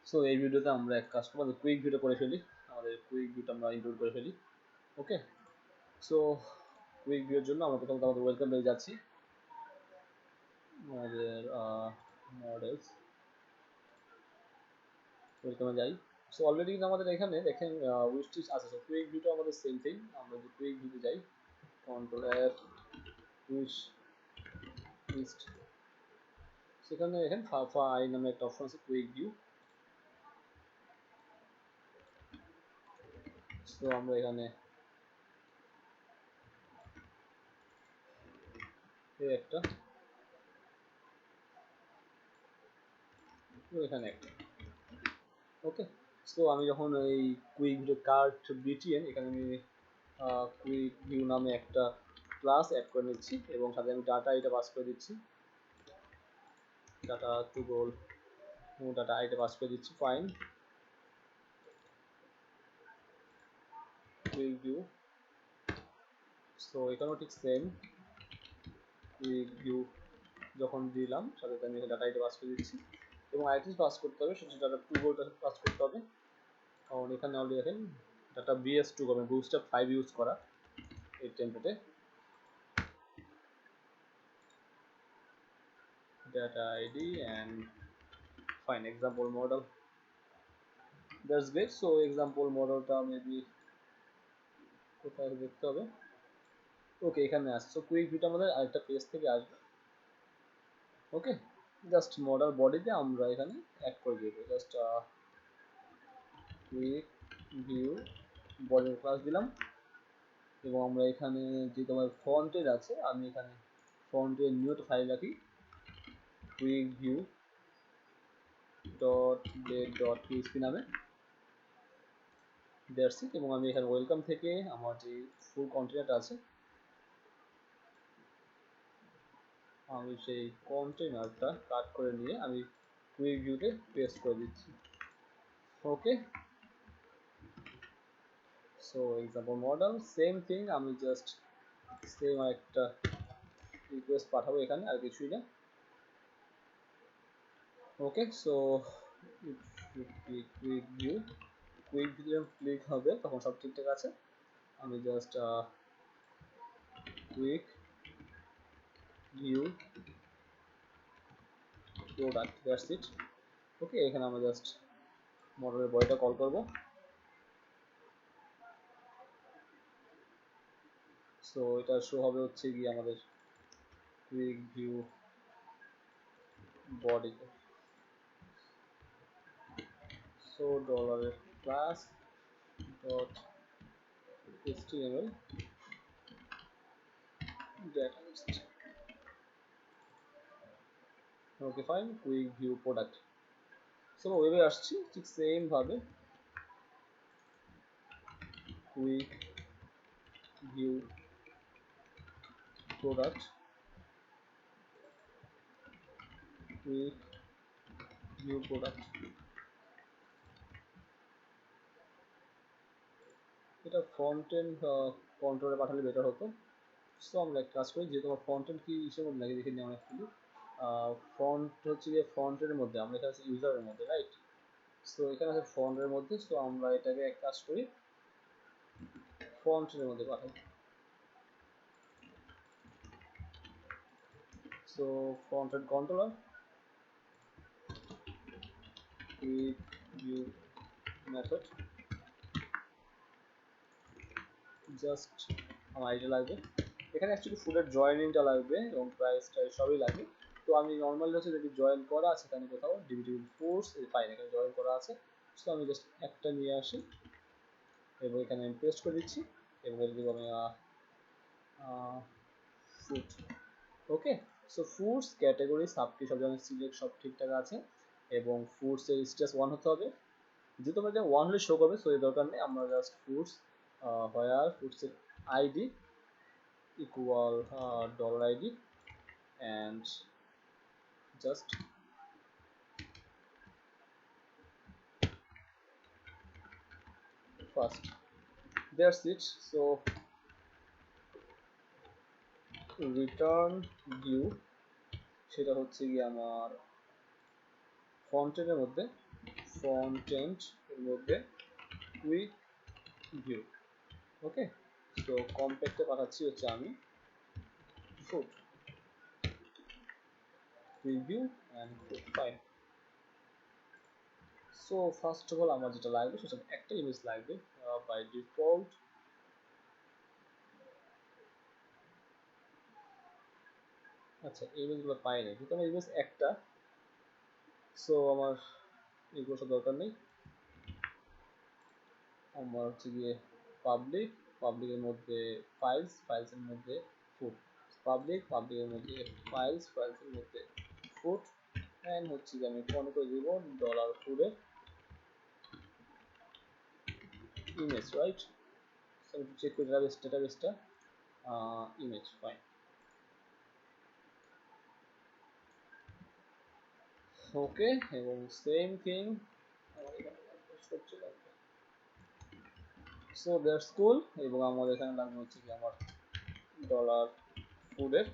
So এই ভিডিওতে আমরা এক কাজ করব, কুইক ভিডিও করে ফেলি, আমাদের কুইক ভিউটা আমরা ইনক্লুড করে ফেলি। ওকে, সো কুইক ভিউর জন্য আমরা প্রথমত আমাদের ওয়েলকাম পেয়ে যাচ্ছি, আমাদের মডেলস ওয়েলকামে যাই। সো অলরেডি কিন্তু আমাদের এখানে দেখেন উইস্টিচ আছে। সো কুইক ভিউটা আমাদের সেম থিং, আমরা যদি কুইক ভিউতে যাই, কন্ট্রোল এফ উইশ লিস্ট, সেখানে দেখেন ফাই নামে একটা অপশন আছে, কুইক ভিউ। সো আমরা এখানে একটা, এখানে একটা। ওকে, সো আমি যখন এই কুইক ভিউ কার্ট বিটিএন, এখানে আমি কুইক ভিউ নামে একটা ক্লাস অ্যাড করে নিচ্ছি এবং সাথে আমি ডাটা এটা পাস করে দিচ্ছি, ডাটা টু গোল ডাটা এটা পাস করে দিচ্ছি। Fine, quick view. সো এখানেও ঠিক সেম, কুইক ভিউ যখন দিলাম সাথে আমি ডাটা এটা পাস করে দিচ্ছি এবং আইটি পাস করতে হবে, সেটা ডাটা টু গোলটা পাস করতে হবে। কারণ এখানে অলরেডি দেখেন ডাটা বিএস টু করবেন, বুস্টআপ 5 ইউজ করা এই টেমপ্লেটে। data id and fine example model, that's great. so example modelটা মেবি কোথায় দেখতে হবে, ওকে এখানে আসছে। সো কুইক ভিউটা আমাদের আরেকটা পেজ থেকে আসবে। ওকে, জাস্ট মডেল বডিতে আমরা এখানে অ্যাড করে দিব, just quick view body class দিলাম এবং আমরা এখানে যে তোমার ফন্টের আছে, আমি এখানে ফন্টের নিউট ফাইল রাখি, quick view dot date dot PHP নামে, দ্যাটস ইট। এবং আমি এখানে ওয়েলকাম থেকে আমার যে ফুল কন্টেনারটা আছে, আমি সেই কন্টেনারটা কাট করে নিয়ে আমি কুইক ভিউতে পেস্ট করে দিচ্ছি। Okay, so example model same thing, আমি জাস্ট সেম একটা রিকোয়েস্ট পাঠাবো এখানে, আর কিছুই না। ওকে, সো কুইক ভিউ যখন ক্লিক হবে তখন সব ঠিকঠাক আছে। আমি just quick view product, that's it. Okay, এখানে আমরা জাস্ট মডেলের বডিটা কল করব। সো এটা শো হবে হচ্ছে কি আমাদের কুইক ভিউ বডিতে। সো ডলারের class dot html data list, okay fine, quick view product. So ওয়েবে আসছি ঠিক সেম ভাবে, quick view product, quick view product. এটা ফ্রন্ট এন্ড কন্ট্রোলে পাঠালে বেটার হতো। সো আমরা একটা কাজ করি, যেহেতু আমার ফ্রন্ট এন্ড কি হিসেবে মধ্যে লাগে দেখে নিই অনেকগুলো ফ্রন্ট হচ্ছে গিয়ে ফ্রন্টের মধ্যে, আমরা এখানে আছে ইউজারের মধ্যে, রাইট? সো এখানে আছে ফ্রন্টের মধ্যে, সো আমরা এটাকে এক কাজ করি ফ্রন্টের মধ্যে পাঠাই। So front end controller quick view method, just আমার আইডি লাগবে, এখানে অ্যাকচুয়ালি ফুলের জয়েনিংটা লাগবে এবং প্রাইসটা সবই লাগবে। তো আমি নর্মালি হচ্ছে যদি জয়েন করা আছে এখানে কোথাও ডিবিটি ফোর্স ফাইন, এখানে জয়েন করা আছে। সো আমি জাস্ট একটা নিয়ে আসি এবং এখানে আমি পেস্ট করে দিচ্ছি এবং এর দিব আমি ফুড। ওকে, সো ফুডস ক্যাটাগরি সাবকি সব ধরনের সিলেক্ট সব ঠিকঠাক আছে এবং ফুডসের স্টেটাস 1 হতে হবে, যেহেতু আমরা এটা 1 হলে শো করবে, সো এর দরকার নেই। আমরা জাস্ট ফুডস হোয়ার ফুডসের ID equal $id and just first, that's it. So return view সেটা হচ্ছে কি আমার ফন্টের মধ্যে ফন্টেন্ট এর মধ্যে কুইক ভিউ। ওকে, তো কম্প্যাক্টে পাঠাচ্ছি হচ্ছে আমি food preview and food file. So first of all আমার যেটা লাগবে সেটা একটা ইমেজ লাগবে বাই ডিফল্ট। আচ্ছা, ইমেজগুলো পাই না যেহেতু আমার ইমেজ একটা, সো আমার এগুলো সব দরকার নেই। আমার হচ্ছে গিয়ে পাবলিকের মধ্যে ফাইলসের মধ্যে ফুড, পাবলিকের মধ্যে ফাইলসের মধ্যে ফুড, এন্ড হচ্ছে গিয়ে আমি মনে করে দিব ডলার ফুডের ইমেজ, রাইট? সো আমি চেক করে ডাটাবেসটা ইমেজ ফাইন। ওকে, এবং সেম থিং সো দ্যাটস কুল। এবং আমাদের এখানে লাগবে হচ্ছে কি আমার ডলার ফুডের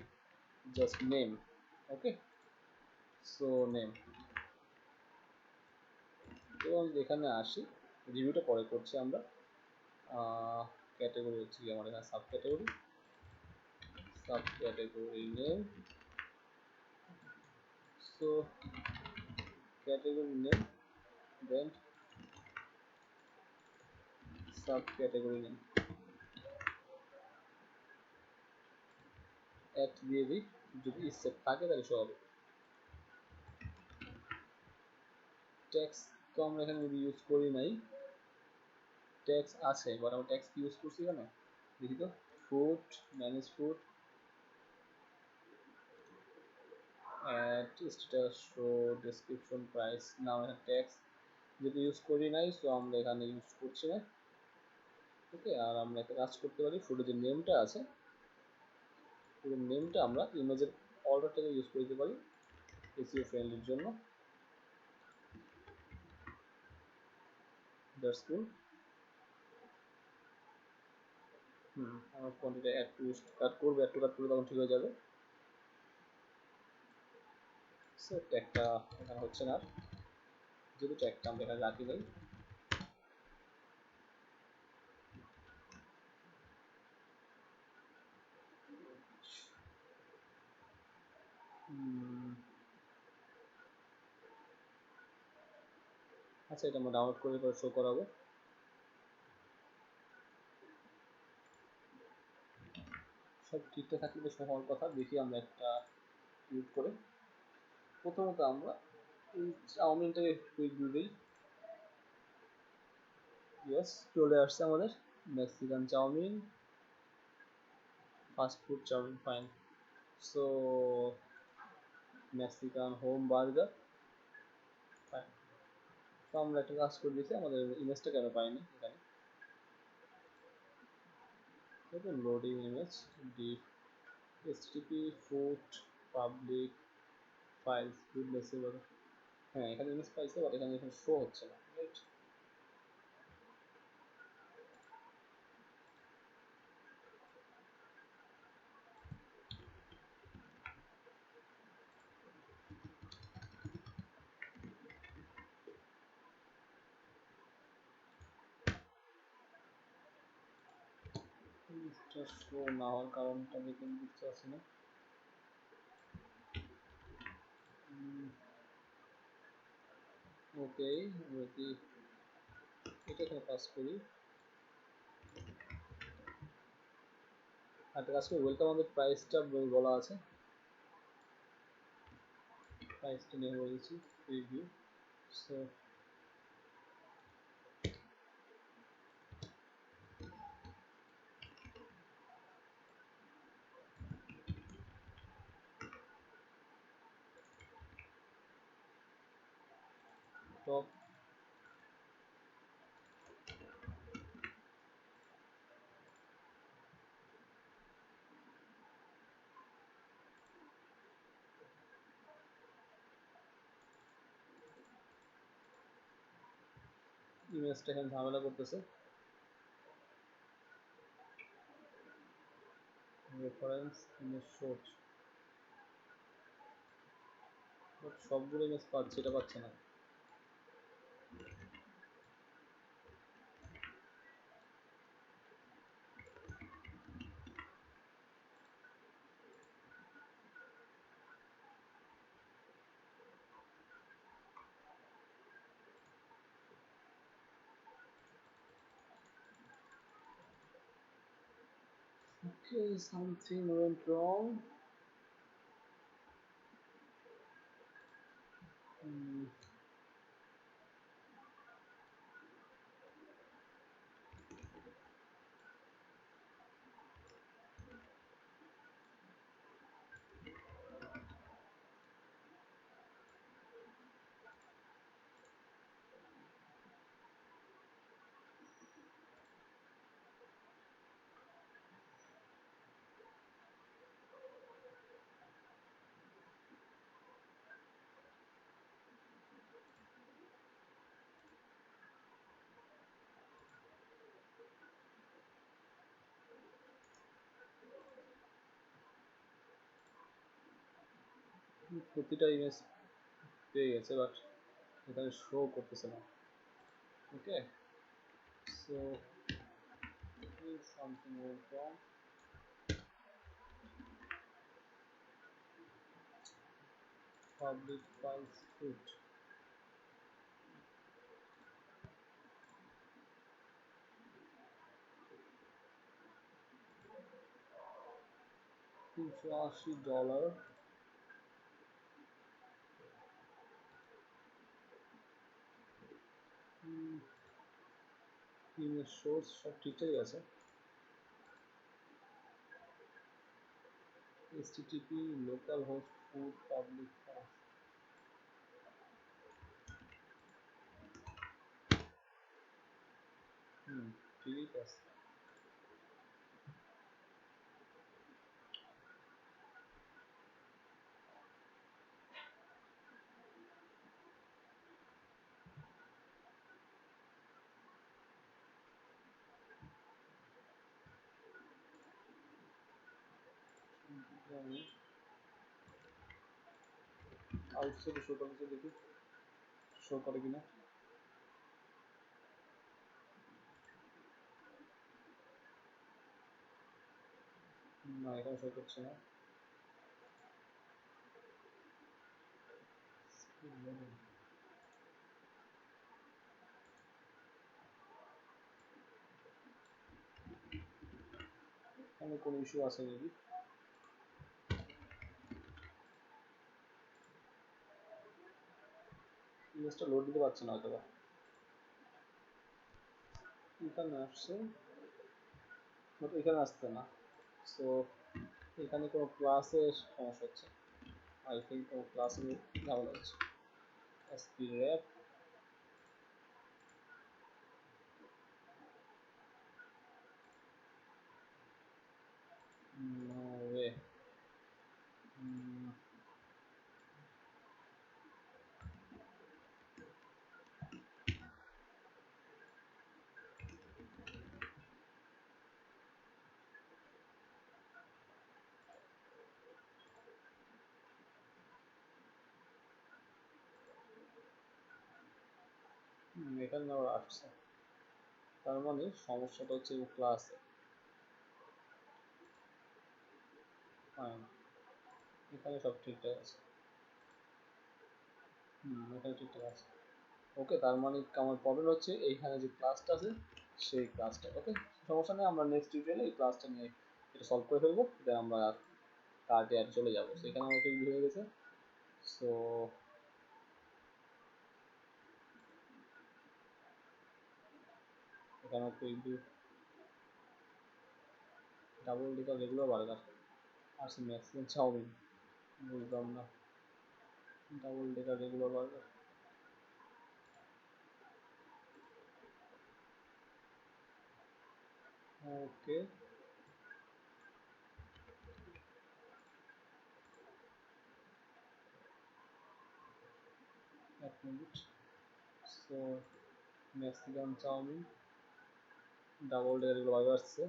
জাস্ট নেম। ওকে, সো নেম। এবং এখানে আসি, রিভিউটা পরে করছি আমরা। ক্যাটাগরি হচ্ছে কি আমার এখানে sub category name. So category name then sub category name at দিয়ে দিই, যদি সেট থাকে তাহলে সব হবে। ট্যাক্স তো আমরা এখানে ইউজ করি নাই, ট্যাক্স আছে বাট আমরা ট্যাক্স ইউজ করছি কেন দেখি তো। Food, manage food, add status, show description, price. না, আমরা ট্যাক্স যেহেতু ইউজ করি নাই সো আমরা এখানে ইউজ করছি না। ওকে, আর আমরা একটা কাজ করতে পারি, ফুডের যে নেমটা আছে ফুডের নেমটা আমরা ইমেজের অর্ডার থেকে ইউজ করতে পারি এসইও ফ্রেন্ডলির জন্য। দ্যাটস কুল। আমার কোয়ান্টিটি অ্যাড টু কাট করবে, অ্যাড টু কাট করলে তখন ঠিক হয়ে যাবে। সো ট্যাগটা এখানে হচ্ছে না, যেহেতু ট্যাগটা আমরা এখানে রাখি নাই। আচ্ছা, এটা আমরা ডাউনলোড করে পরে শো করাবো। সব ঠিকঠাক থাকলে বেশ হওয়ার কথা। দেখি আমরা একটা ইউজ করে প্রথমত আমরা এই চাউমিনটাকে কুইক ভিউ দিই। ইয়েস, চলে আসছে আমাদের Mexican chowmein, fast food chowmein, fine. So Mexican home burger, fine. তো আমরা একটা কাজ করে দিয়েছি, আমাদের ইমেজটা কেন পাইনি এখানে, দেখুন loading image deep http food public files food message. হ্যাঁ, এখানে ইমেজ পাইছে বাট এখানে শো হচ্ছে না, রাইট? ইমেজটা শো না হওয়ার কারণটা দেখে বুঝতে পারছি না। ওকে, যদি এটা এখানে পাস করি, একটা কাজ করি, ওয়েলকাম আমাদের প্রাইসটা বলা আছে, প্রাইসটা নিয়ে বলেছি প্রিভিউ। সো টপ ইমেজটা এখানে ঝামেলা করতেছে। রেফারেন্স ইমেজ সোর্স, সবগুলো ইমেজ পাচ্ছে, এটা পাচ্ছে না। Okay, something went wrong. Hmm, প্রতিটা ইমেজ পেয়ে গেছে বাট এখানে শো করতেছে না। Okay, so something went wrong. Public files root 380 dollar. Image source সব ঠিকঠাকই আছে। http localhost food public files। ঠিক আছে। আমি আউটসাইডে শো করতে দেখি শো করে কিনা। না, এখানে শো করছে না। এখানে কোনো ইস্যু আছে যদি ইমেজটা লোড দিতে পারছে না হয়তো। এখানে আসছে বাট এখানে আসছে না। সো এখানে কোনো ক্লাসের সমস্যা হচ্ছে। আই থিঙ্ক কোনো ক্লাসের ঝামেলা হচ্ছে। sp wrap no way। এখানে আবার আসছে, তার মানে সমস্যাটা হচ্ছে ক্লাসে। ফাইন, এখানে সব ঠিকঠাক আছে। এখানে ঠিকঠাক আছে। ওকে, তার মানে আমার প্রবলেম হচ্ছে এইখানে যে ক্লাসটা আছে সেই ক্লাসটা। ওকে, সমস্যা নেই, আমরা নেক্সট টিউটোরিয়ালে এই ক্লাসটা নিয়ে এটা সলভ করে ফেলবো, দেন আমরা কার্ডে আর চলে যাবো। সেখানে আমার কিছু হয়ে গেছে। সো এখানে একটু ডাবল ডেকার রেগুলার বার্গার আর ম্যাক্সিমাম চাউমিন, বুঝলাম না। Double decker regular burger, okay. এক minute. So Mexican chowmein double decker regular burger আসছে,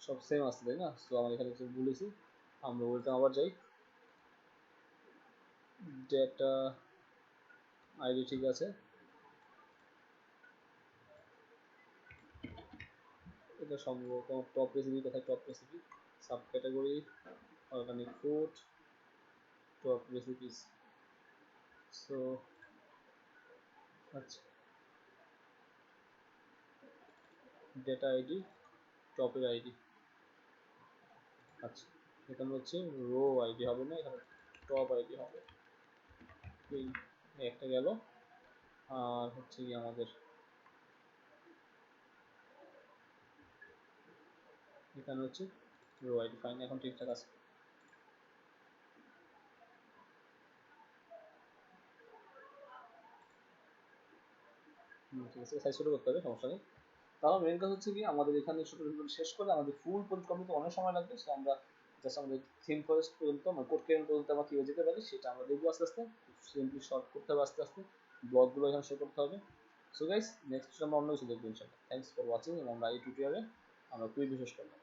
সব সেম আসছে তাই না? সো আমরা এখানে কিছু বলেছি, আমরা বলতে আবার যাই। ডেটা আইডি ঠিক আছে, এটা সম্ভবত টপ রেসিপি। কোথায় top recipe? Sub category organic food, top recipes. So আচ্ছা, ডেটা আইডি টপের আইডি, আচ্ছা এখানে হচ্ছে রো আইডি হবে না, এখানে টপ আইডি হবে। এই একটা গেল। আর হচ্ছে কি আমাদের এখানে হচ্ছে রো আইডি, ফাইন এখন ঠিকঠাক আছে। ঠিক আছে, সাইজ ছোটো করতে হবে, সমস্যা নেই। তাহলে মেন কাজ হচ্ছে কি আমাদের এখানে ছোটো শেষ করে আমাদের ফুল প্রজেক্ট কমপ্লিট অনেক সময় লাগবে। সো আমরা জাস্ট আমাদের থিম ফরেস্ট পর্যন্ত মানে কোড কেন পর্যন্ত আমরা কীভাবে যেতে পারি সেটা আমরা দেখবো আস্তে আস্তে। সিম্পলি শর্ট করতে হবে আস্তে আস্তে, ব্লকগুলো এখানে শো করতে হবে। সো গাইস নেক্সট আমরা অন্য কিছু দেখবো ইনশাআল্লাহ। থ্যাংকস ফর ওয়াচিং, এবং আমরা এই টিউটোরিয়ালে আমরা কুইজ শেষ করলাম।